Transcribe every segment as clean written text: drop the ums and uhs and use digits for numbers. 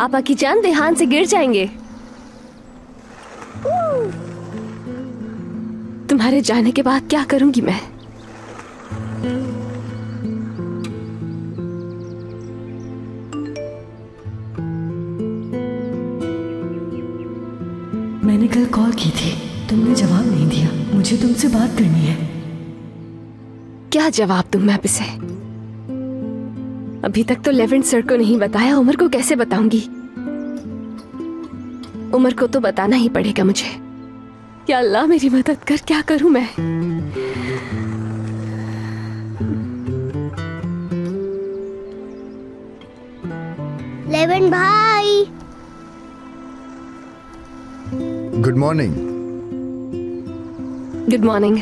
आपा की जान देहान से गिर जाएंगे। तुम्हारे जाने के बाद क्या करूंगी मैं? मैंने कल कॉल की थी, तुमने जवाब नहीं दिया। मुझे तुमसे बात करनी है। क्या जवाब दूं मैं अब इसे? अभी तक तो लेवेंट सर को नहीं बताया, उमर को कैसे बताऊंगी? उमर को तो बताना ही पड़ेगा मुझे। या अल्लाह मेरी मदद कर, क्या करूं मैं? लेवेंट भाई, गुड मॉर्निंग। Good morning.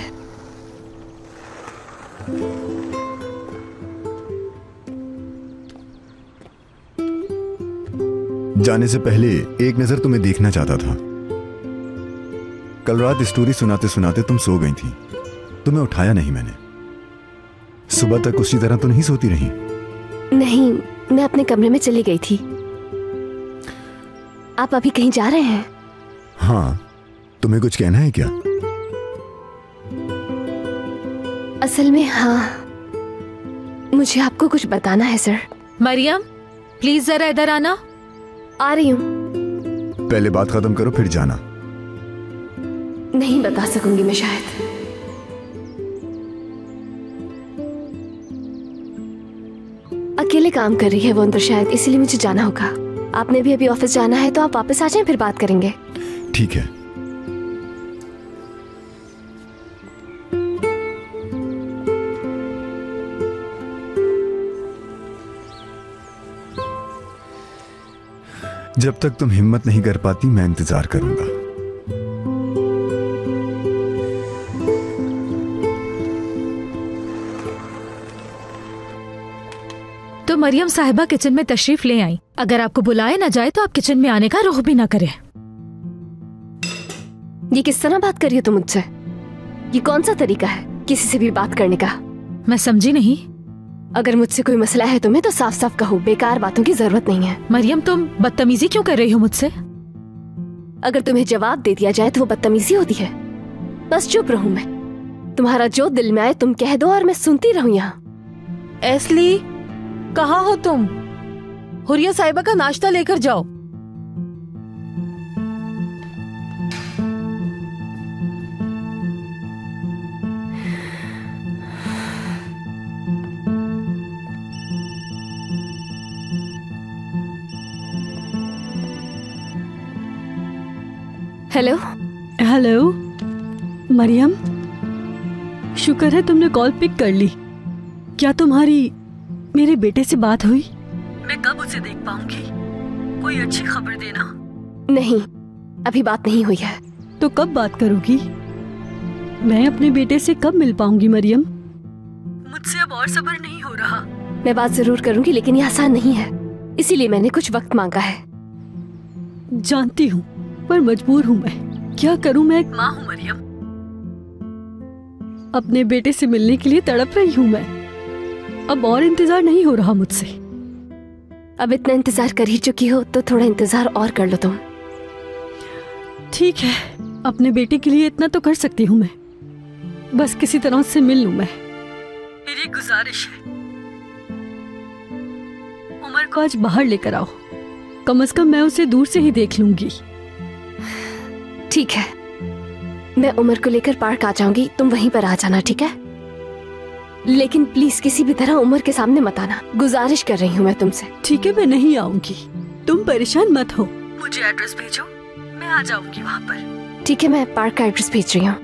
जाने से पहले एक नजर तुम्हें देखना चाहता था। कल रात स्टोरी सुनाते सुनाते तुम सो गई थी, तुम्हें उठाया नहीं मैंने। सुबह तक उसी तरह तो नहीं सोती रही? नहीं, मैं अपने कमरे में चली गई थी। आप अभी कहीं जा रहे हैं? हाँ, तुम्हें कुछ कहना है क्या? असल में हाँ, मुझे आपको कुछ बताना है सर। मरियम, प्लीज जरा इधर आना। आ रही हूँ। पहले बात खत्म करो फिर जाना। नहीं बता सकूंगी मैं शायद। अकेले काम कर रही है वो अंदर शायद, इसीलिए मुझे जाना होगा। आपने भी अभी ऑफिस जाना है तो आप वापस आ जाएं, फिर बात करेंगे। ठीक है। जब तक तुम हिम्मत नहीं कर पाती मैं इंतजार करूंगा। तो मरियम साहिबा किचन में तशरीफ ले आई। अगर आपको बुलाया ना जाए तो आप किचन में आने का रुख भी ना करें। ये किस तरह बात कर रही हो तुम मुझसे? ये कौन सा तरीका है किसी से भी बात करने का? मैं समझी नहीं। अगर मुझसे कोई मसला है तुम्हें तो साफ साफ कहो, बेकार बातों की जरूरत नहीं है। मरियम, तुम बदतमीजी क्यों कर रही हो मुझसे? अगर तुम्हें जवाब दे दिया जाए तो वो बदतमीजी होती है? बस चुप रहूं मैं? तुम्हारा जो दिल में आए तुम कह दो और मैं सुनती रहूं यहाँ। एस्ली, कहाँ हो तुम? हुरिया साहिबा का नाश्ता लेकर जाओ। हेलो। हेलो मरियम, शुक्र है तुमने कॉल पिक कर ली। क्या तुम्हारी मेरे बेटे से बात हुई? मैं कब उसे देख पाऊंगी? कोई अच्छी खबर देना। नहीं, अभी बात नहीं हुई है। तो कब बात करोगी? मैं अपने बेटे से कब मिल पाऊंगी मरियम? मुझसे अब और सब्र नहीं हो रहा। मैं बात जरूर करूंगी लेकिन ये आसान नहीं है, इसीलिए मैंने कुछ वक्त मांगा है। जानती हूँ पर मजबूर हूँ मैं। क्या करूँ? मैं एक माँ हूँ मरियम। अपने बेटे से मिलने के लिए तड़प रही हूँ मैं। अब और इंतजार नहीं हो रहा मुझसे। अब इतना इंतजार कर ही चुकी हो तो थोड़ा इंतजार और कर लो तुम। ठीक है, अपने बेटे के लिए इतना तो कर सकती हूँ मैं। बस किसी तरह उससे मिल लूं मैं। मेरी गुजारिश है, उमर को आज बाहर लेकर आओ। कम से कम मैं उसे दूर से ही देख लूंगी। ठीक है, मैं उमर को लेकर पार्क आ जाऊंगी, तुम वहीं पर आ जाना, ठीक है? लेकिन प्लीज किसी भी तरह उमर के सामने मत आना, गुजारिश कर रही हूँ मैं तुमसे। ठीक है, मैं नहीं आऊंगी, तुम परेशान मत हो। मुझे एड्रेस भेजो, मैं आ जाऊंगी वहाँ पर। ठीक है, मैं पार्क का एड्रेस भेज रही हूँ।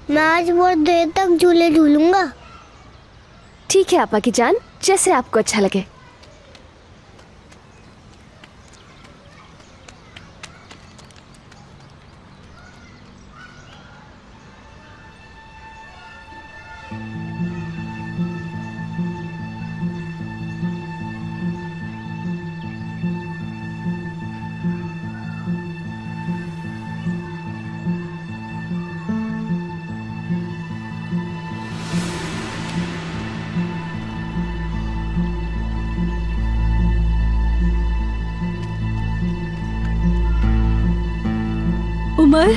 मैं आज बहुत देर तक झूले झूलूंगा। ठीक है आपा की जान, जैसे आपको अच्छा लगे। उमर,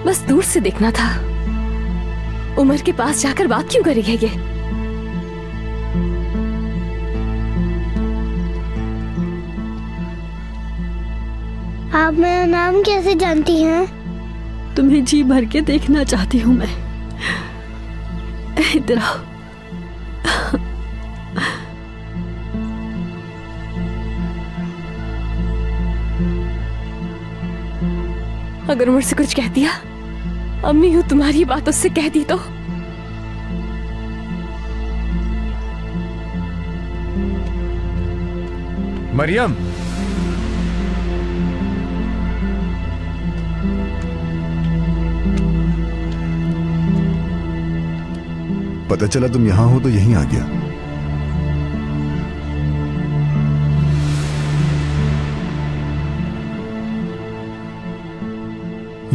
बस दूर से देखना था। उमर के पास जाकर बात क्यों करी है ये? आप मेरा नाम कैसे जानती हैं? तुम्हें जी भर के देखना चाहती हूँ मैं। इधर आओ। अगर उमर से कुछ कह दिया, अम्मी हूँ तुम्हारी बात उससे कह दी तो? मरियम, पता चला तुम यहां हो तो यहीं आ गया।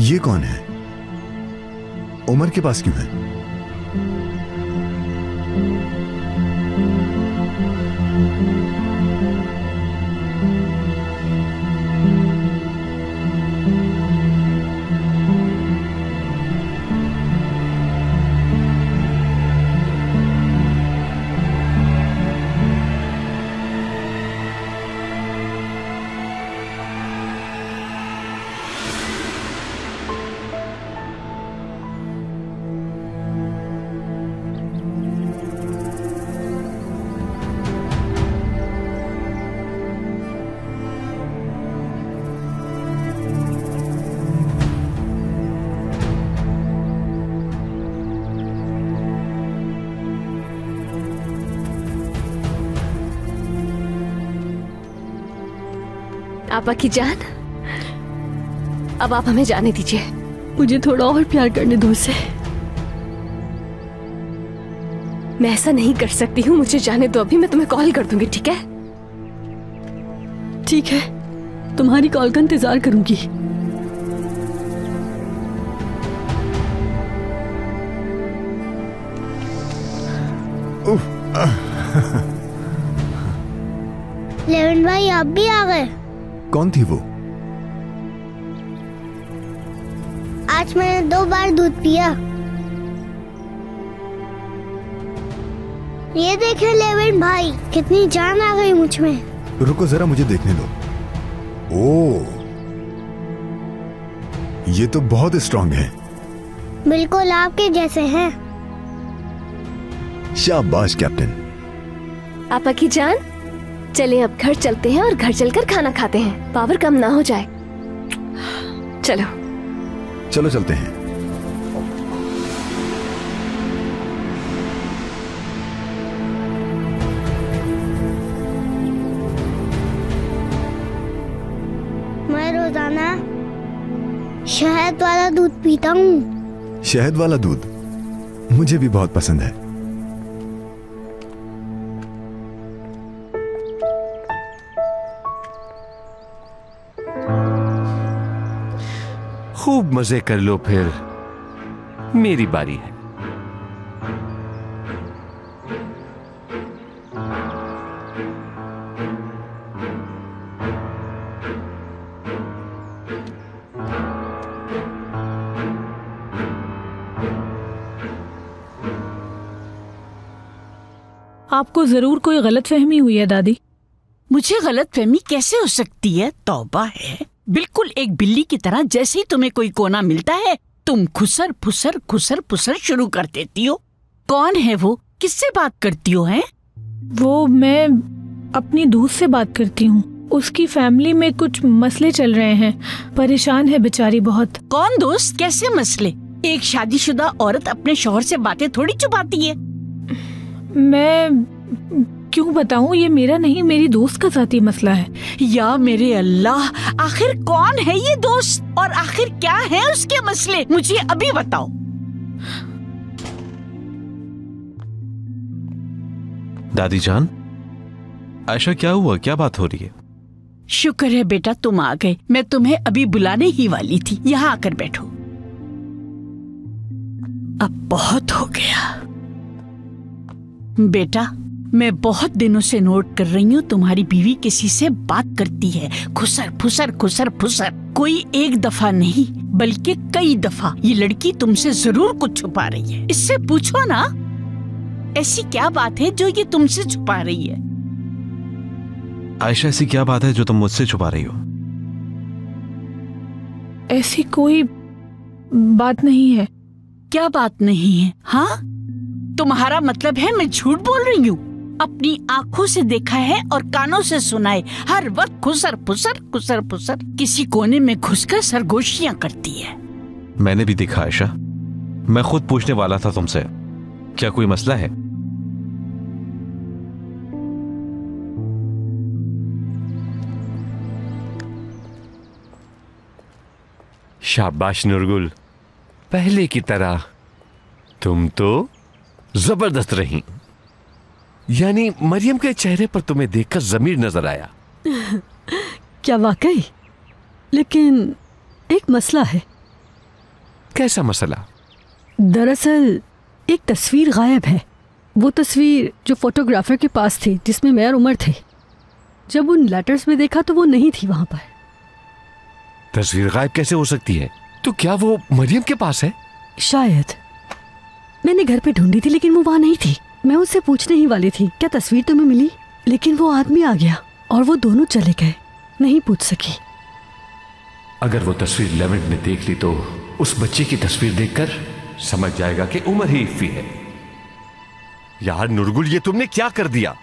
ये कौन है? उमर के पास क्यों है? आपा की जान, अब आप हमें जाने दीजिए। मुझे थोड़ा और प्यार करने दो उसे। मैं ऐसा नहीं कर सकती हूँ, मुझे जाने दो। अभी मैं तुम्हें कॉल कर दूंगी, ठीक है? ठीक है, तुम्हारी कॉल का इंतजार करूंगी। लेविन भाई, आप भी आ गए? कौन थी वो? आज मैंने 2 बार दूध पिया। ये देखें लेविन भाई, कितनी जान आ गई मुझ में। रुको जरा, मुझे देखने दो। ओह, ये तो बहुत स्ट्रांग है। बिल्कुल आपके जैसे हैं। शाबाश कैप्टन। आपा की जान, चलें अब घर चलते हैं और घर चलकर खाना खाते हैं, पावर कम ना हो जाए। चलो चलो चलते हैं। मैं रोजाना शहद वाला दूध पीता हूँ। शहद वाला दूध मुझे भी बहुत पसंद है। खूब मजे कर लो, फिर मेरी बारी है। आपको जरूर कोई गलतफहमी हुई है दादी। मुझे गलतफहमी कैसे हो सकती है? तौबा है, बिल्कुल एक बिल्ली की तरह। जैसे ही तुम्हें कोई कोना मिलता है, तुम खुसर फुसर शुरू कर देती हो। कौन है वो? किससे बात करती हो? हैं? वो मैं अपनी दोस्त से बात करती हूँ। उसकी फैमिली में कुछ मसले चल रहे हैं, परेशान है बेचारी बहुत। कौन दोस्त? कैसे मसले? एक शादीशुदा औरत अपने शौहर से बातें थोड़ी छुपाती है। मैं क्यों बताऊं, ये मेरा नहीं, मेरी दोस्त का साथी मसला है। या मेरे अल्लाह, आखिर कौन है ये दोस्त और आखिर क्या है उसके मसले? मुझे अभी बताओ। दादी जान, आयशा क्या हुआ? क्या बात हो रही है? शुक्र है बेटा तुम आ गए। मैं तुम्हें अभी बुलाने ही वाली थी। यहाँ आकर बैठो। अब बहुत हो गया बेटा। मैं बहुत दिनों से नोट कर रही हूँ तुम्हारी बीवी किसी से बात करती है, खुसर फुसर खुसर फुसर। कोई एक दफा नहीं बल्कि कई दफा ये लड़की तुमसे जरूर कुछ छुपा रही है। इससे पूछो ना, ऐसी क्या बात है जो ये तुमसे छुपा रही है? आयशा, ऐसी क्या बात है जो तुम मुझसे छुपा रही हो? ऐसी कोई बात नहीं है। क्या बात नहीं है? हाँ, तुम्हारा मतलब है मैं झूठ बोल रही हूँ? अपनी आंखों से देखा है और कानों से सुना है, हर वक्त खुसर फुसर किसी कोने में घुसकर सरगोशियां करती है। मैंने भी देखा आयशा। मैं खुद पूछने वाला था तुमसे, क्या कोई मसला है? शाबाश नूरगुल, पहले की तरह तुम तो जबरदस्त रही। यानी मरियम के चेहरे पर तुम्हें देखकर ज़मीर नजर आया। क्या वाकई? लेकिन एक मसला है। कैसा मसला? दरअसल एक तस्वीर गायब है। वो तस्वीर जो फोटोग्राफर के पास थी, जिसमें मैं और उमर थे। जब उन लेटर्स में देखा तो वो नहीं थी वहां पर। तस्वीर गायब कैसे हो सकती है? तो क्या वो मरियम के पास है? शायद। मैंने घर पे ढूंढी थी लेकिन वो वहां नहीं थी। मैं उससे पूछने ही वाली थी, क्या तस्वीर तुम्हें मिली? लेकिन वो आदमी आ गया और वो दोनों चले गए। नहीं पूछ सकी। अगर वो तस्वीर लेवेंट ने देख ली तो उस बच्चे की तस्वीर देखकर समझ जाएगा कि उमर ही इफ्फी है। यार नूरगुल, ये तुमने क्या कर दिया?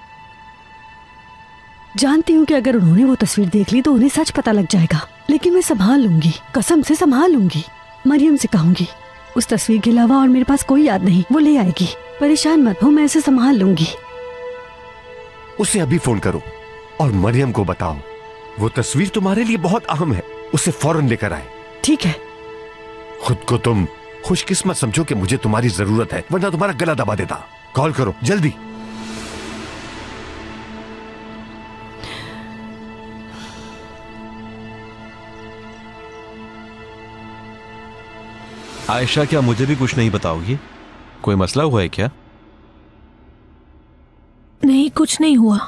जानती हूँ कि अगर उन्होंने वो तस्वीर देख ली तो उन्हें सच पता लग जाएगा, लेकिन मैं संभाल लूंगी, कसम से संभाल लूंगी। मरियम से कहूंगी उस तस्वीर के अलावा और मेरे पास कोई याद नहीं, वो ले आएगी। परेशान मत हो, मैं इसे संभाल लूंगी। उसे अभी फोन करो और मरियम को बताओ वो तस्वीर तुम्हारे लिए बहुत अहम है, उसे फौरन लेकर आए। ठीक है। खुद को तुम खुशकिस्मत समझो कि मुझे तुम्हारी जरूरत है, वरना तुम्हारा गला दबा देता। कॉल करो जल्दी। आयशा, क्या मुझे भी कुछ नहीं बताओगी? कोई मसला हुआ है क्या? नहीं, कुछ नहीं हुआ।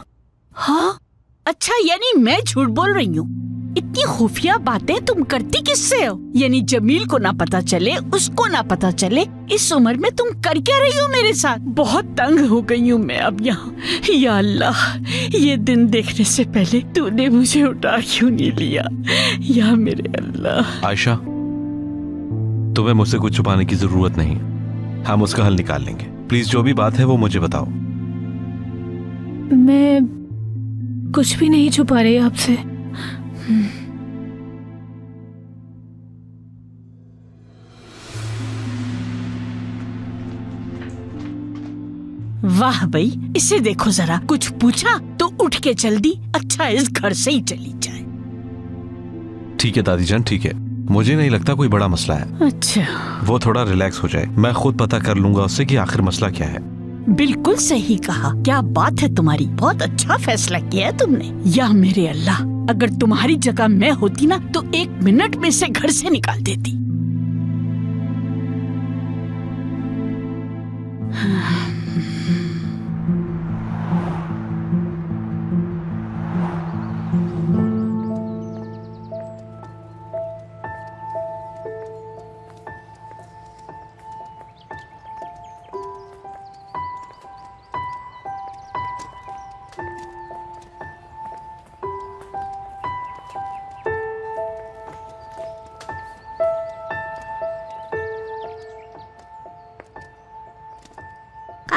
हाँ, अच्छा, यानी मैं झूठ बोल रही हूँ? इतनी खुफिया बातें तुम करती किससे हो? यानी जमील को ना पता चले, उसको ना पता चले। इस उम्र में तुम कर क्या रही हो मेरे साथ? बहुत तंग हो गई हूँ मैं अब यहाँ। या अल्लाह, ये दिन देखने से पहले तूने मुझे उठा क्यों नहीं लिया? या मेरे अल्लाह। आयशा, तुम्हें मुझसे कुछ छुपाने की जरूरत नहीं, हम उसका हल निकाल लेंगे। प्लीज जो भी बात है वो मुझे बताओ। मैं कुछ भी नहीं छुपा रही आपसे। वाह भाई, इसे देखो जरा। कुछ पूछा तो उठ के चल दी। अच्छा, इस घर से ही चली जाए। ठीक है दादी जान, ठीक है। मुझे नहीं लगता कोई बड़ा मसला है। अच्छा, वो थोड़ा रिलैक्स हो जाए, मैं खुद पता कर लूंगा उससे कि आखिर मसला क्या है। बिल्कुल सही कहा। क्या बात है तुम्हारी, बहुत अच्छा फैसला किया है तुमने। या मेरे अल्लाह, अगर तुम्हारी जगह मैं होती ना तो 1 मिनट में से घर से निकाल देती।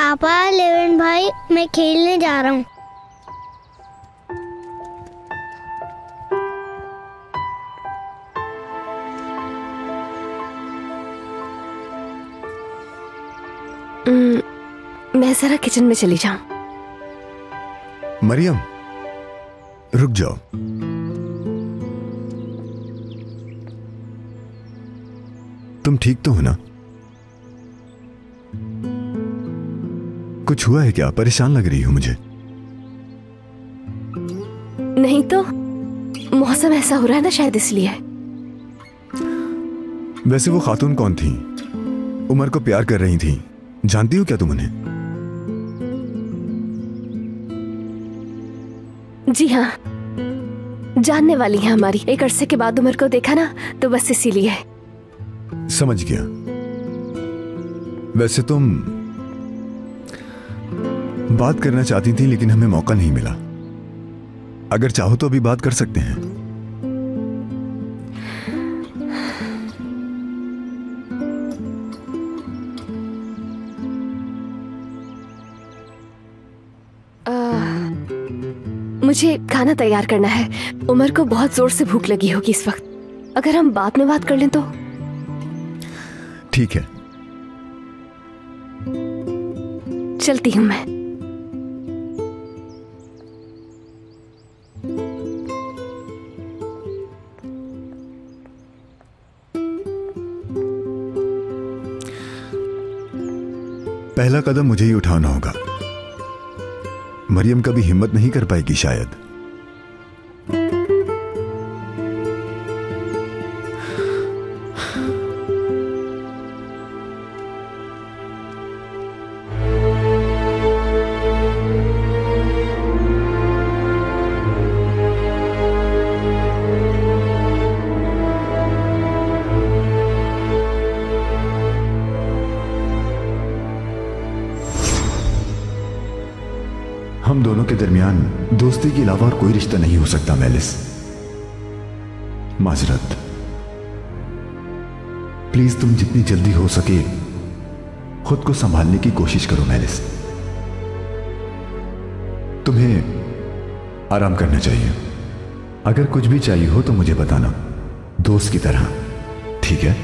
पापा, लेवन भाई, मैं खेलने जा रहा हूँ। मैं जरा किचन में चली जाऊं। मरियम, रुक जाओ। तुम ठीक तो हो ना? कुछ हुआ है क्या? परेशान लग रही हो मुझे। नहीं तो मौसम ऐसा हो रहा है ना, शायद इसलिए। वैसे वो खातून कौन थी? उमर को प्यार कर रही थी, जानती हो क्या तुम उन्हें? जी हाँ, जानने वाली है हमारी। एक अरसे के बाद उमर को देखा ना, तो बस इसीलिए। समझ गया। वैसे तुम बात करना चाहती थी, लेकिन हमें मौका नहीं मिला। अगर चाहो तो अभी बात कर सकते हैं। मुझे खाना तैयार करना है। उमर को बहुत जोर से भूख लगी होगी इस वक्त। अगर हम बाद में बात कर लें तो? ठीक है, चलती हूं मैं। पहला कदम मुझे ही उठाना होगा। मरियम कभी हिम्मत नहीं कर पाएगी शायद। हम दोनों के दरमियान दोस्ती के अलावा और कोई रिश्ता नहीं हो सकता मेलिस। माजरत, प्लीज तुम जितनी जल्दी हो सके खुद को संभालने की कोशिश करो मेलिस। तुम्हें आराम करना चाहिए। अगर कुछ भी चाहिए हो तो मुझे बताना, दोस्त की तरह, ठीक है?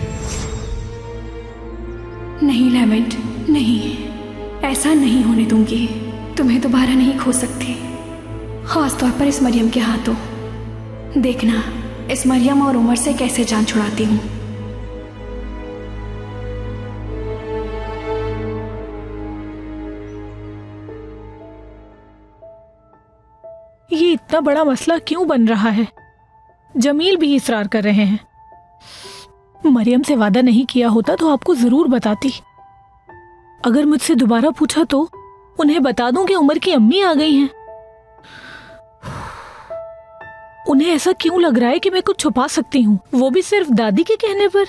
नहीं लेवेंट, नहीं, ऐसा नहीं होने दूंगी। तुम्हें दोबारा नहीं खो सकती, खास तौर पर इस मरियम के हाथों। देखना इस मरियम और उमर से कैसे जान छुड़ाती हूँ। ये इतना बड़ा मसला क्यों बन रहा है? जमील भी इसरार कर रहे हैं। मरियम से वादा नहीं किया होता तो आपको जरूर बताती। अगर मुझसे दोबारा पूछा तो उन्हें बता दूं कि उमर की अम्मी आ गई हैं। उन्हें ऐसा क्यों लग रहा है कि मैं कुछ छुपा सकती हूँ, वो भी सिर्फ दादी के कहने पर?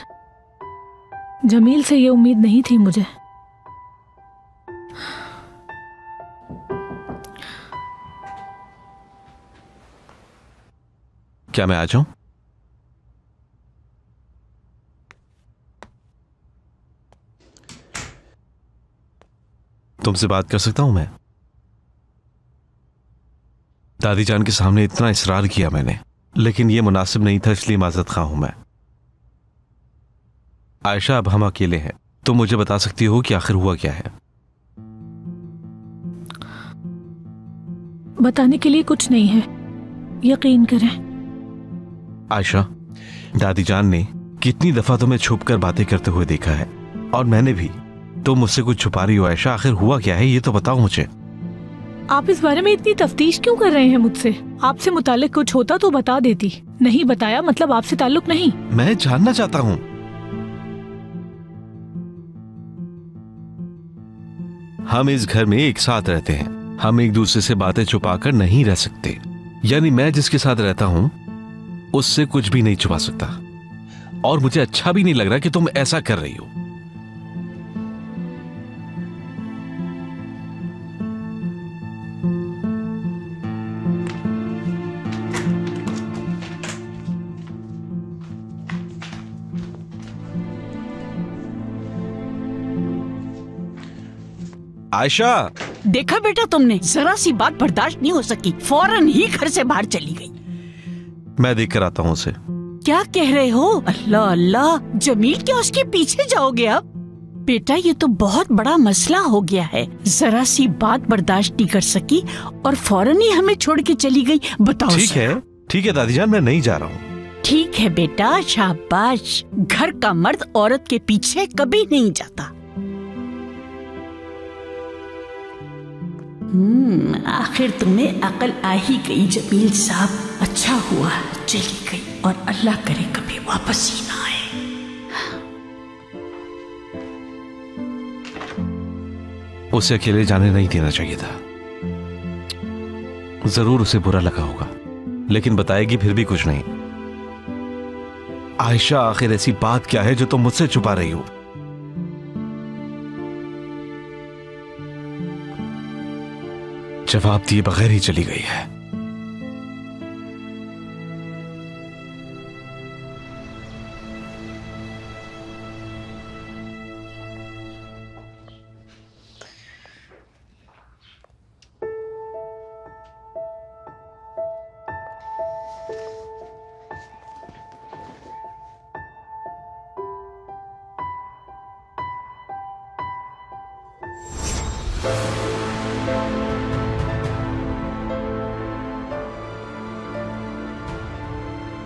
जमील से ये उम्मीद नहीं थी मुझे। क्या मैं आ जाऊं? तुमसे बात कर सकता हूं मैं? दादी जान के सामने इतना इसरार किया मैंने, लेकिन यह मुनासिब नहीं था, इसलिए माजरत खां हूं मैं। आयशा, अब हम अकेले हैं, तुम मुझे बता सकती हो कि आखिर हुआ क्या है? बताने के लिए कुछ नहीं है, यकीन करें। आयशा, दादी जान ने कितनी दफा तुम्हें छुपकर बातें करते हुए देखा है, और मैंने भी। तुम मुझसे कुछ छुपा रही हो आयशा, आखिर हुआ क्या है ये तो बताओ मुझे। आप इस बारे में इतनी तफ्तीश क्यों कर रहे हैं मुझसे? आपसे मुताल्लिक कुछ होता तो बता देती, नहीं बताया मतलब आपसे ताल्लुक नहीं। मैं जानना चाहता हूँ। हम इस घर में एक साथ रहते हैं, हम एक दूसरे से बातें छुपाकर नहीं रह सकते। यानी मैं जिसके साथ रहता हूँ उससे कुछ भी नहीं छुपा सकता, और मुझे अच्छा भी नहीं लग रहा कि तुम ऐसा कर रही हो। आयशा, देखा बेटा तुमने, जरा सी बात बर्दाश्त नहीं हो सकी, फौरन ही घर से बाहर चली गई। मैं देख कर आता हूँ उसे। क्या कह रहे हो? अल्लाह अल्लाह, जमील क्या उसके पीछे जाओगे अब? बेटा ये तो बहुत बड़ा मसला हो गया है, जरा सी बात बर्दाश्त नहीं कर सकी और फौरन ही हमें छोड़ के चली गई। बताओ। ठीक है दादी जान, मैं नहीं जा रहा हूँ। ठीक है बेटा, शाबाश। घर का मर्द औरत के पीछे कभी नहीं जाता। आखिर तुम्हें अकल आ ही गई जमील साहब। अच्छा हुआ चली गई और अल्लाह करे कभी वापस ही ना आए। उसे अकेले जाने नहीं देना चाहिए था। जरूर उसे बुरा लगा होगा, लेकिन बताएगी फिर भी कुछ नहीं। आयशा, आखिर ऐसी बात क्या है जो तुम मुझसे छुपा रही हो? जवाब दिए बगैर ही चली गई है।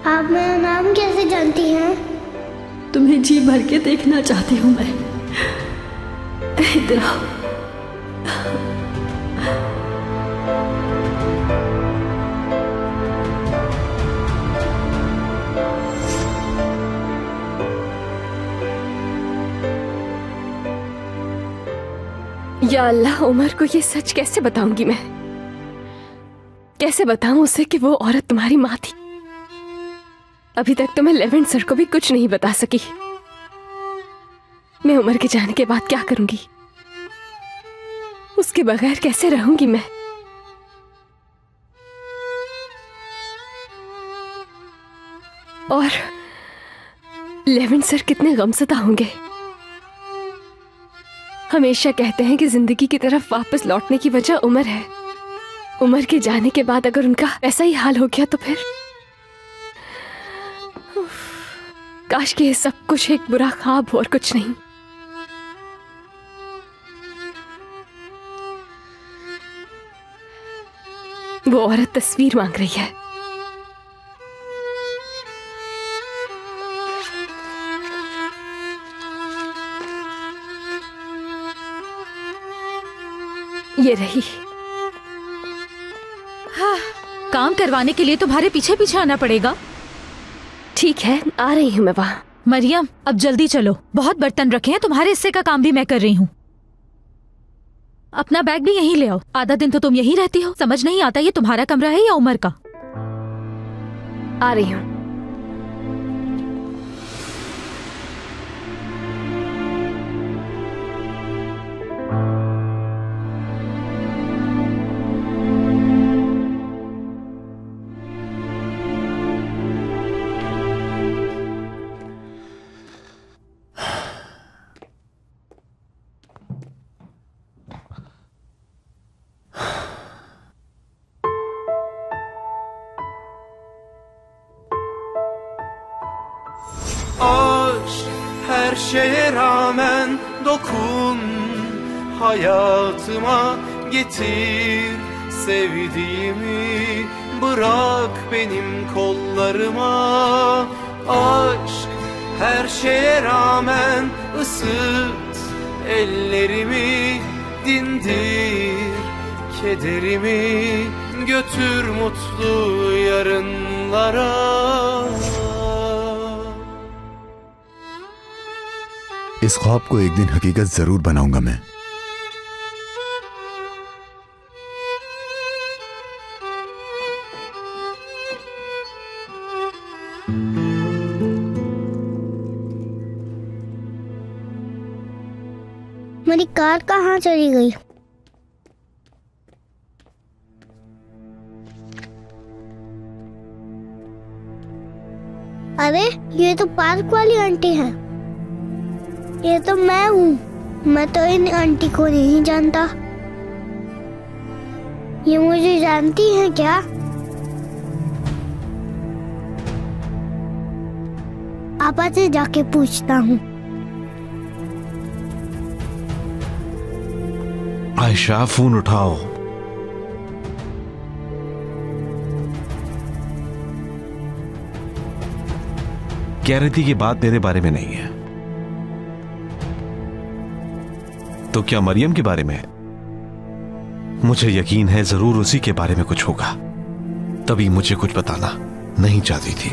आप मेरा नाम कैसे जानती हैं? तुम्हें जी भर के देखना चाहती हूँ मैं। इधर आओ। या अल्लाह, उमर को ये सच कैसे बताऊंगी मैं? कैसे बताऊं उसे कि वो औरत तुम्हारी माँ थी? अभी तक तो मैं लेवेंट सर को भी कुछ नहीं बता सकी। मैं उमर के जाने के बाद क्या करूंगी? उसके बगैर कैसे रहूंगी मैं? और लेवेंट सर कितने गमज़दा होंगे। हमेशा कहते हैं कि जिंदगी की तरफ वापस लौटने की वजह उमर है। उमर के जाने के बाद अगर उनका ऐसा ही हाल हो गया तो फिर काश कि ये सब कुछ एक बुरा ख्वाब हो और कुछ नहीं। वो औरत तस्वीर मांग रही है। ये रही। हाँ, काम करवाने के लिए तुम्हारे पीछे पीछे आना पड़ेगा। ठीक है, आ रही हूँ मैं वहां। मरियम, अब जल्दी चलो, बहुत बर्तन रखे हैं, तुम्हारे हिस्से का काम भी मैं कर रही हूँ। अपना बैग भी यहीं ले आओ। आधा दिन तो तुम यहीं रहती हो, समझ नहीं आता ये तुम्हारा कमरा है या उमर का। आ रही हूँ। Her şeye rağmen dokun hayatıma, getir sevdiğimi, bırak benim kollarıma. Aşk her şeye rağmen ısıt ellerimi, dindir kederimi, götür mutlu yarınlara. इस ख्वाब को एक दिन हकीकत जरूर बनाऊंगा मैं। मेरी कार कहाँ चली गई? अरे ये तो पार्क वाली आंटी है। ये तो मैं हूँ। मैं तो इन आंटी को नहीं जानता। ये मुझे जानती हैं क्या? आपा से जाके पूछता हूँ। आयशा, फोन उठाओ। कह रही थी कि बात मेरे बारे में नहीं है, तो क्या मरियम के बारे में है? मुझे यकीन है जरूर उसी के बारे में कुछ होगा, तभी मुझे कुछ बताना नहीं चाहती थी।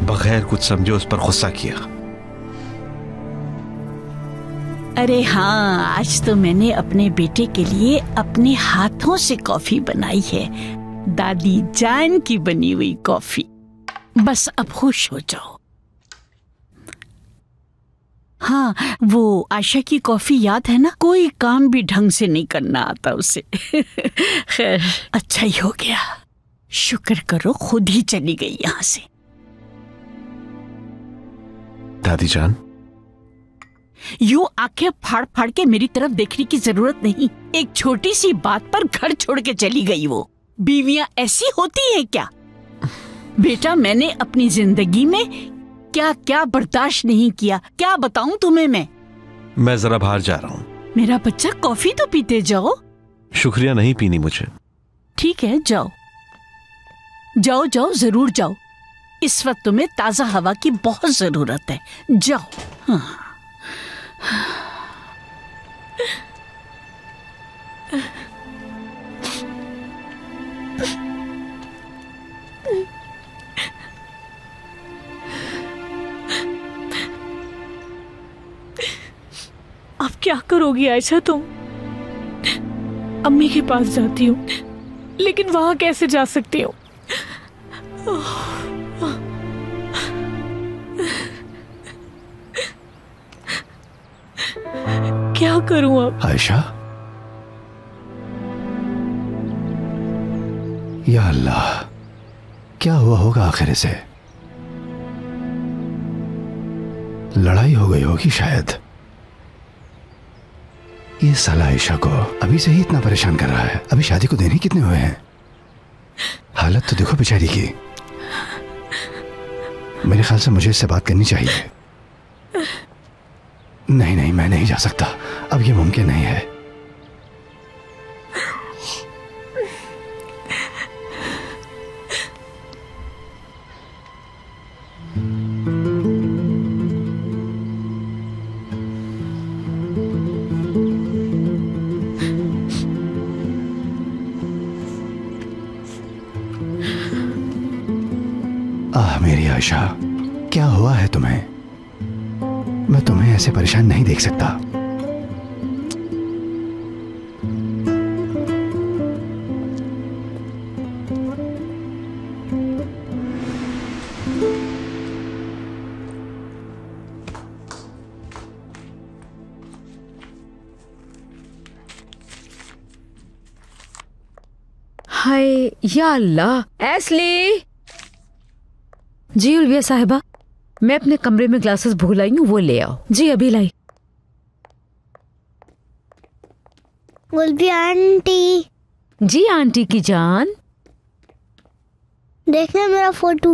बगैर कुछ समझे उस पर गुस्सा किया। अरे हाँ, आज तो मैंने अपने बेटे के लिए अपने हाथों से कॉफी बनाई है, दादी जान की बनी हुई कॉफी। बस अब खुश हो जाओ। हाँ, वो आशा की कॉफी याद है ना? कोई काम भी ढंग से नहीं करना आता उसे। खैर, अच्छा ही हो गया, शुक्र करो खुद ही चली गई यहाँ से। दादी जान, यूं आंखें फाड़ फाड़ के मेरी तरफ देखने की जरूरत नहीं। एक छोटी सी बात पर घर छोड़ के चली गई वो। बीवियां ऐसी होती हैं क्या? बेटा, मैंने अपनी जिंदगी में क्या क्या बर्दाश्त नहीं किया, क्या बताऊं तुम्हें मैं जरा बाहर जा रहा हूँ। मेरा बच्चा, कॉफी तो पीते जाओ। शुक्रिया, नहीं पीनी मुझे। ठीक है, जाओ जाओ जाओ, जरूर जाओ। इस वक्त तुम्हें ताजा हवा की बहुत जरूरत है, जाओ। हाँ। अब क्या करोगी आयशा तुम? अम्मी के पास जाती हूँ, लेकिन वहां कैसे जा सकती हूँ? क्या करूं अब? आयशा, या अल्लाह, क्या हुआ होगा आखिर इसे? लड़ाई हो गई होगी शायद। ये साला आयशा को अभी से ही इतना परेशान कर रहा है। अभी शादी को दिन ही कितने हुए हैं? हालत तो देखो बेचारी की। मेरे ख्याल से मुझे इससे बात करनी चाहिए। नहीं नहीं, मैं नहीं जा सकता, अब ये मुमकिन नहीं है। मेरी आयशा, क्या हुआ है तुम्हें? मैं तुम्हें ऐसे परेशान नहीं देख सकता। हाय या अल्लाह। एस्ली। जी उल्विया साहिबा, मैं अपने कमरे में ग्लासेस भूल आई हूँ, वो ले आओ। जी अभी लाई। उल्विया आंटी। जी आंटी की जान। देखना मेरा फोटो,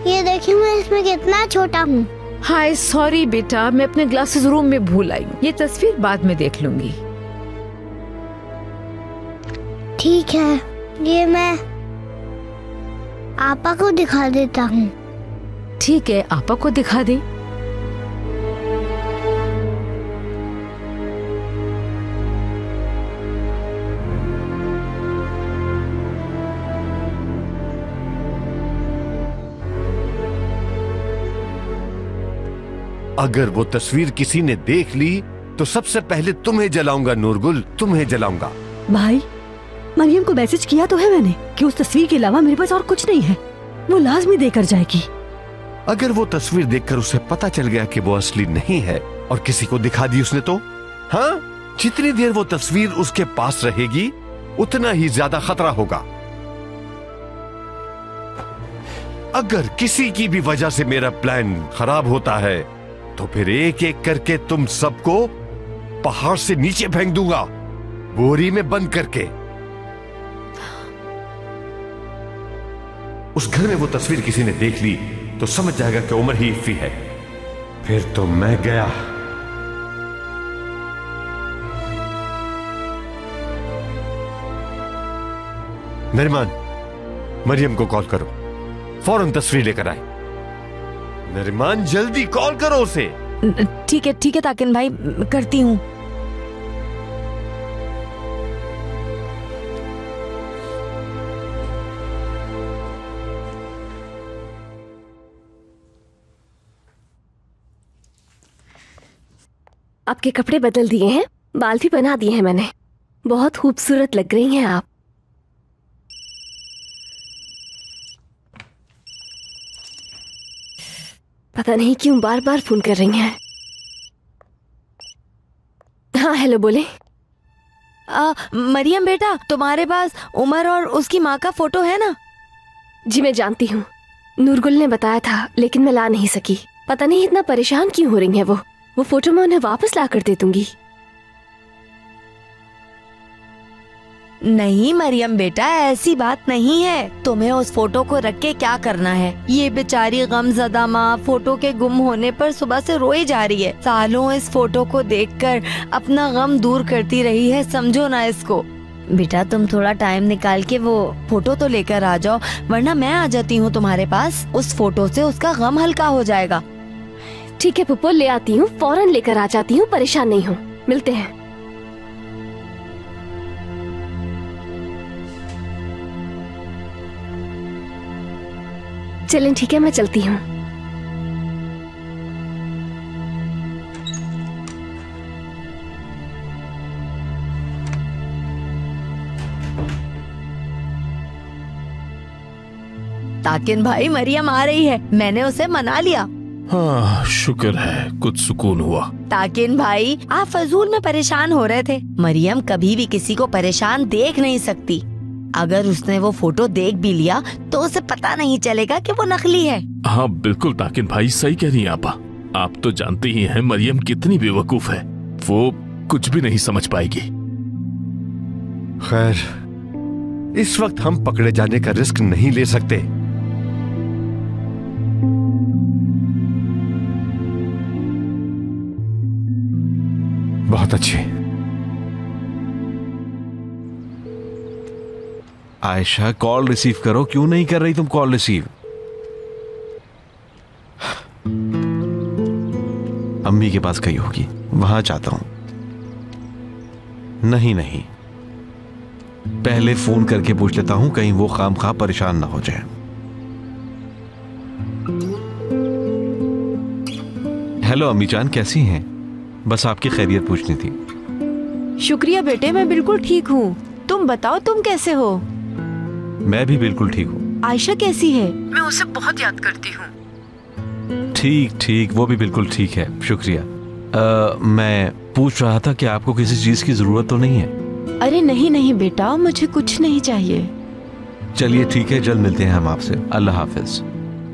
ये देखिए मैं इसमें कितना छोटा हूँ। हाय सॉरी बेटा, मैं अपने ग्लासेस रूम में भूल आई हूँ, ये तस्वीर बाद में देख लूंगी। ठीक है, ये मैं आपा को दिखा देता हूँ। ठीक है, आपा को दिखा दे। अगर वो तस्वीर किसी ने देख ली तो सबसे पहले तुम्हें जलाऊंगा नूरगुल, तुम्हें जलाऊंगा। भाई, मरियम को मैसेज किया तो है मैंने कि उस तस्वीर के अलावा मेरे पास और कुछ नहीं है, वो लाजमी देकर जाएगी। अगर वो तस्वीर देखकर उसे पता चल गया कि वो असली नहीं है और किसी को दिखा दी उसने तो? हाँ, जितनी देर वो तस्वीर उसके पास रहेगी उतना ही ज्यादा खतरा होगा। अगर किसी की भी वजह से मेरा प्लान खराब होता है तो फिर एक एक करके तुम सबको पहाड़ से नीचे फेंक दूंगा, बोरी में बंद करके। उस घर में वो तस्वीर किसी ने देख ली तो समझ जाएगा कि उमर ही इफ्फी है, फिर तो मैं गया। नरिमान, मरियम को कॉल करो, फौरन तस्वीर लेकर आए। नरिमान, जल्दी कॉल करो उसे। ठीक है ताकिन भाई, करती हूँ। आपके कपड़े बदल दिए हैं, बाल भी बना दिए हैं मैंने। बहुत खूबसूरत लग रही हैं आप। पता नहीं क्यों बार बार फोन कर रही हैं। हाँ हेलो, बोले। मरियम बेटा, तुम्हारे पास उमर और उसकी माँ का फोटो है ना? जी मैं जानती हूँ, नूरगुल ने बताया था, लेकिन मैं ला नहीं सकी। पता नहीं इतना परेशान क्यों हो रही हैं वो फोटो मैं उन्हें वापस ला कर दे दूंगी। नहीं मरियम बेटा, ऐसी बात नहीं है। तुम्हें उस फोटो को रख के क्या करना है? ये बेचारी गमज़दा माँ फोटो के गुम होने पर सुबह से रोई जा रही है। सालों इस फोटो को देखकर अपना गम दूर करती रही है, समझो ना इसको। बेटा तुम थोड़ा टाइम निकाल के वो फोटो तो लेकर आ जाओ, वरना मैं आ जाती हूँ तुम्हारे पास। उस फोटो से उसका गम हल्का हो जाएगा। ठीक है पुप्पो, ले आती हूँ, फौरन लेकर आ जाती हूँ, परेशान नहीं हूँ। मिलते हैं। चलें, ठीक है, मैं चलती हूँ। ताकिन भाई, मरियम आ रही है, मैंने उसे मना लिया। हाँ शुक्र है, कुछ सुकून हुआ। ताकिन भाई, आप फजूल में परेशान हो रहे थे। मरियम कभी भी किसी को परेशान देख नहीं सकती। अगर उसने वो फोटो देख भी लिया तो उसे पता नहीं चलेगा कि वो नकली है। हाँ बिल्कुल ताकिन भाई, सही कह रही हैं आपा। आप तो जानती ही हैं मरियम कितनी बेवकूफ है, वो कुछ भी नहीं समझ पाएगी। खैर, इस वक्त हम पकड़े जाने का रिस्क नहीं ले सकते। बहुत अच्छे। आयशा, कॉल रिसीव करो। क्यों नहीं कर रही तुम कॉल रिसीव? अम्मी के पास गई होगी, वहां जाता हूं। नहीं, पहले फोन करके पूछ लेता हूं, कहीं वो खामखा परेशान ना हो जाए। हेलो अम्मी जान, कैसी हैं? बस आपकी खैरियत पूछनी थी। शुक्रिया बेटे, मैं बिल्कुल ठीक हूँ। तुम बताओ, तुम कैसे हो? मैं भी बिल्कुल ठीक हूँ। आयशा कैसी है? मैं उसे बहुत याद करती हूँ। ठीक, वो भी बिल्कुल ठीक है, शुक्रिया। मैं पूछ रहा था कि आपको किसी चीज की जरूरत तो नहीं है? अरे नहीं बेटा, मुझे कुछ नहीं चाहिए। चलिए ठीक है, जल्द मिलते हैं हम आपसे। अल्लाह हाफिज।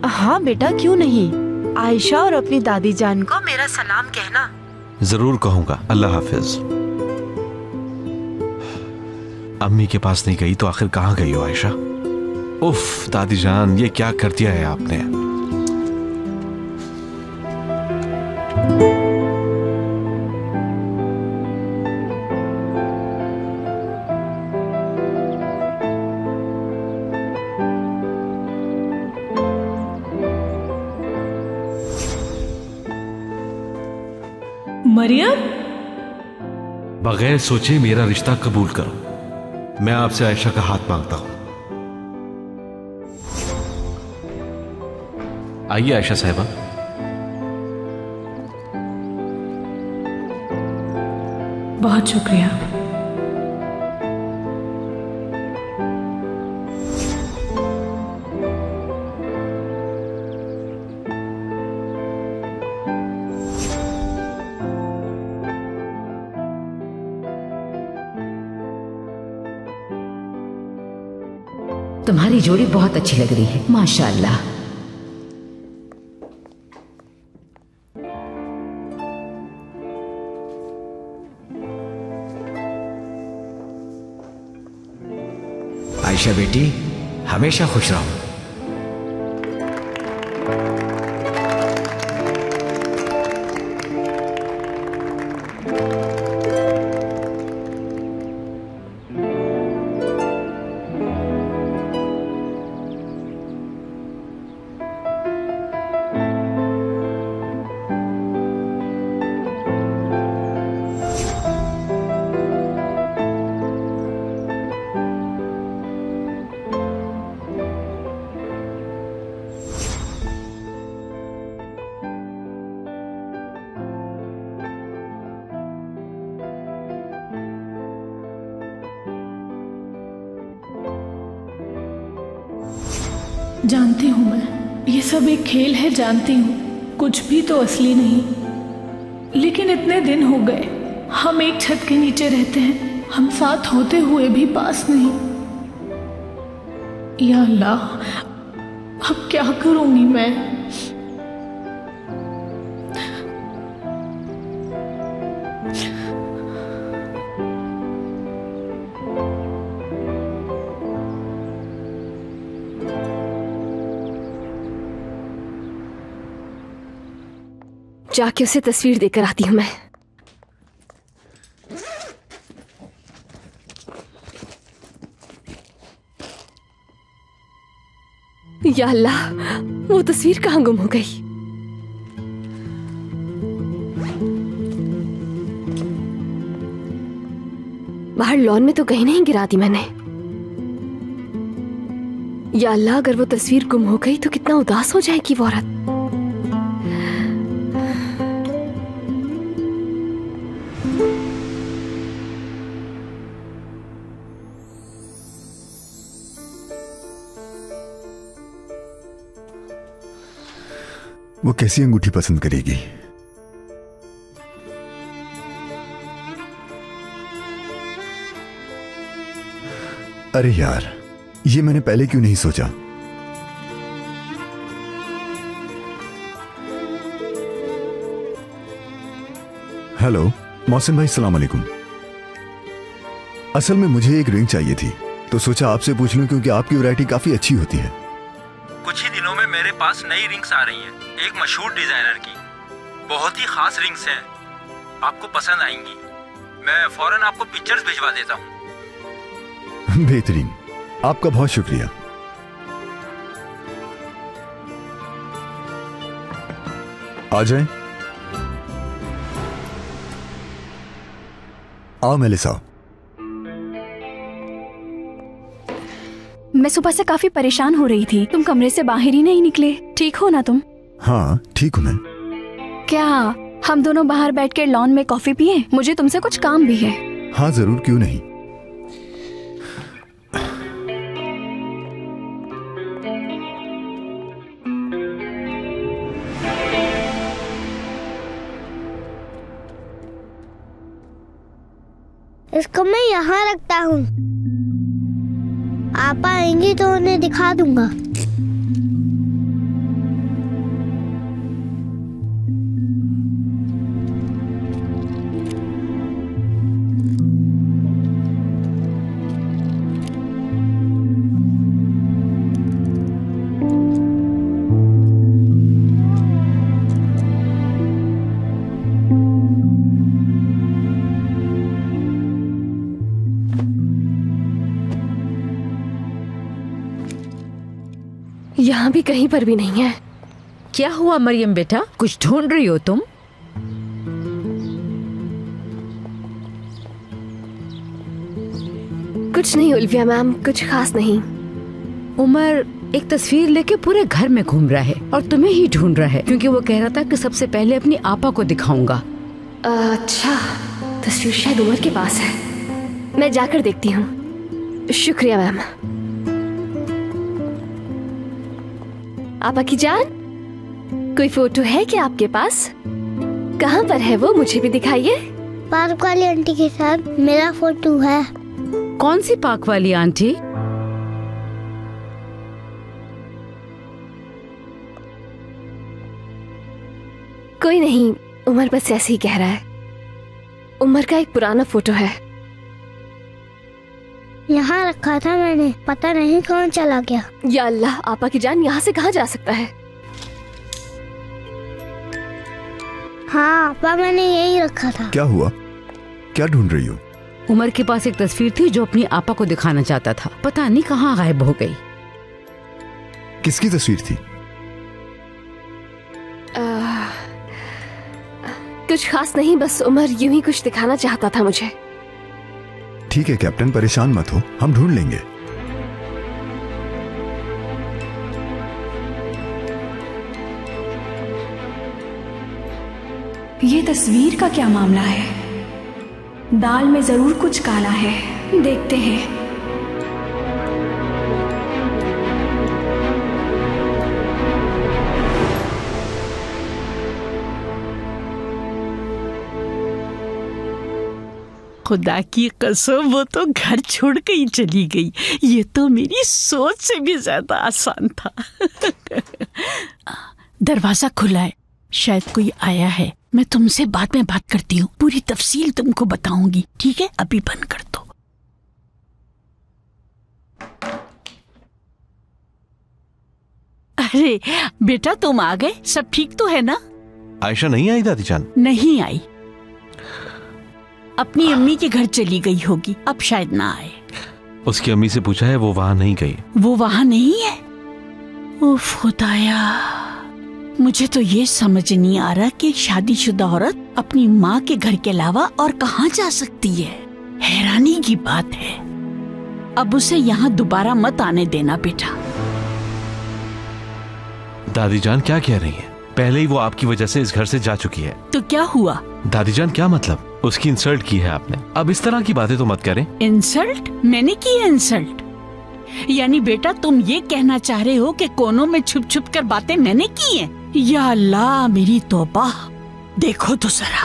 हाँ बेटा, क्यों नहीं। आयशा और अपनी दादी जान को मेरा सलाम कहना। जरूर कहूंगा। अल्लाह हाफिज। अम्मी के पास नहीं गई तो आखिर कहाँ गई हो आयशा? उफ दादी जान, ये क्या कर दिया है आपने? मरियम, बगैर सोचे मेरा रिश्ता कबूल करो। मैं आपसे आयशा का हाथ मांगता हूं। आइए आयशा साहिबा। बहुत शुक्रिया। तुम्हारी जोड़ी बहुत अच्छी लग रही है, माशाअल्लाह। आयशा बेटी, हमेशा खुश रहो। जानती हूँ मैं, ये सब एक खेल है, जानती हूँ, कुछ भी तो असली नहीं। लेकिन इतने दिन हो गए, हम एक छत के नीचे रहते हैं, हम साथ होते हुए भी पास नहीं। या अल्लाह, अब क्या करूंगी मैं? जाके उसे तस्वीर देकर आती हूँ मैं। या अल्लाह, वो तस्वीर कहाँ गुम हो गई? बाहर लॉन में तो कहीं नहीं गिरा दी मैंने। या अल्लाह, अगर वो तस्वीर गुम हो गई तो कितना उदास हो जाएगी वो औरत। वो कैसी अंगूठी पसंद करेगी? अरे यार, ये मैंने पहले क्यों नहीं सोचा? हेलो मोहसिन भाई, सलाम अलैकुम। असल में मुझे एक रिंग चाहिए थी, तो सोचा आपसे पूछ लूं क्योंकि आपकी वैरायटी काफी अच्छी होती है। कुछ ही दिनों में मेरे पास नई रिंग्स आ रही हैं, एक मशहूर डिजाइनर की। बहुत ही खास रिंग्स हैं, आपको पसंद आएंगी। मैं फौरन आपको पिक्चर्स भिजवा देता हूँ। बेहतरीन, आपका बहुत शुक्रिया। आ जाएं। आओ मेलिसा। मैं सुबह से काफी परेशान हो रही थी, तुम कमरे से बाहर ही नहीं निकले। ठीक हो ना तुम? हाँ ठीक हूँ मैं। क्या हम दोनों बाहर बैठकर लॉन में कॉफी पिए? मुझे तुमसे कुछ काम भी है। हाँ जरूर, क्यों नहीं। इसको मैं यहाँ रखता हूँ, आप आएंगे तो उन्हें दिखा दूंगा। यहाँ भी कहीं पर भी नहीं है। क्या हुआ मरियम बेटा, कुछ ढूंढ रही हो तुम? कुछ नहीं उल्फिया मैम, कुछ खास नहीं। उमर एक तस्वीर लेके पूरे घर में घूम रहा है और तुम्हें ही ढूंढ रहा है, क्योंकि वो कह रहा था कि सबसे पहले अपनी आपा को दिखाऊंगा। अच्छा, तस्वीर शायद उमर के पास है, मैं जाकर देखती हूँ। शुक्रिया मैम। आपा की जान, कोई फोटो है क्या आपके पास? कहाँ पर है वो, मुझे भी दिखाइए। पार्क वाली आंटी के साथ मेरा फोटो है। कौन सी पार्क वाली आंटी? कोई नहीं, उमर बस ऐसे ही कह रहा है। उमर का एक पुराना फोटो है। यहाँ रखा था मैंने, पता नहीं कौन चला गया। या अल्लाह, आपा की जान यहाँ से कहाँ जा सकता है? हाँ आपा, मैंने यही रखा था। क्या हुआ, क्या ढूंढ रही हो? उमर के पास एक तस्वीर थी जो अपनी आपा को दिखाना चाहता था, पता नहीं कहाँ गायब हो गई। किसकी तस्वीर थी? कुछ खास नहीं, बस उमर यूं ही कुछ दिखाना चाहता था मुझे। ठीक है कैप्टन, परेशान मत हो, हम ढूंढ लेंगे। ये तस्वीर का क्या मामला है? दाल में जरूर कुछ काला है, देखते हैं। खुदा की कसम, वो तो घर छोड़ के ही चली गई। ये तो मेरी सोच से भी ज्यादा आसान था। दरवाजा खुला है, शायद कोई आया है। मैं तुमसे बाद में बात करती हूँ, पूरी तफसील तुमको बताऊंगी, ठीक है? अभी बंद कर दो। अरे बेटा, तुम आ गए, सब ठीक तो है ना? आयशा नहीं आई दादी जान? नहीं आई, अपनी अम्मी के घर चली गई होगी, अब शायद ना आए। उसकी अम्मी से पूछा है, वो वहां नहीं गई। वो वहां नहीं है? उफ खुदाया, मुझे तो ये समझ नहीं आ रहा कि शादीशुदा औरत अपनी माँ के घर के अलावा और कहाँ जा सकती है। हैरानी की बात है। अब उसे यहाँ दोबारा मत आने देना बेटा। दादी जान क्या कह रही हैं? पहले ही वो आपकी वजह से इस घर से जा चुकी है। तो क्या हुआ? दादी जान क्या मतलब? उसकी इंसल्ट की है आपने। अब इस तरह की बातें तो मत करें। इंसल्ट? मैंने की है इंसल्ट? यानी बेटा तुम ये कहना चाह रहे हो कि कोनों में छुप छुप कर बातें मैंने की हैं? या अल्लाह, मेरी तौबा। देखो तो जरा।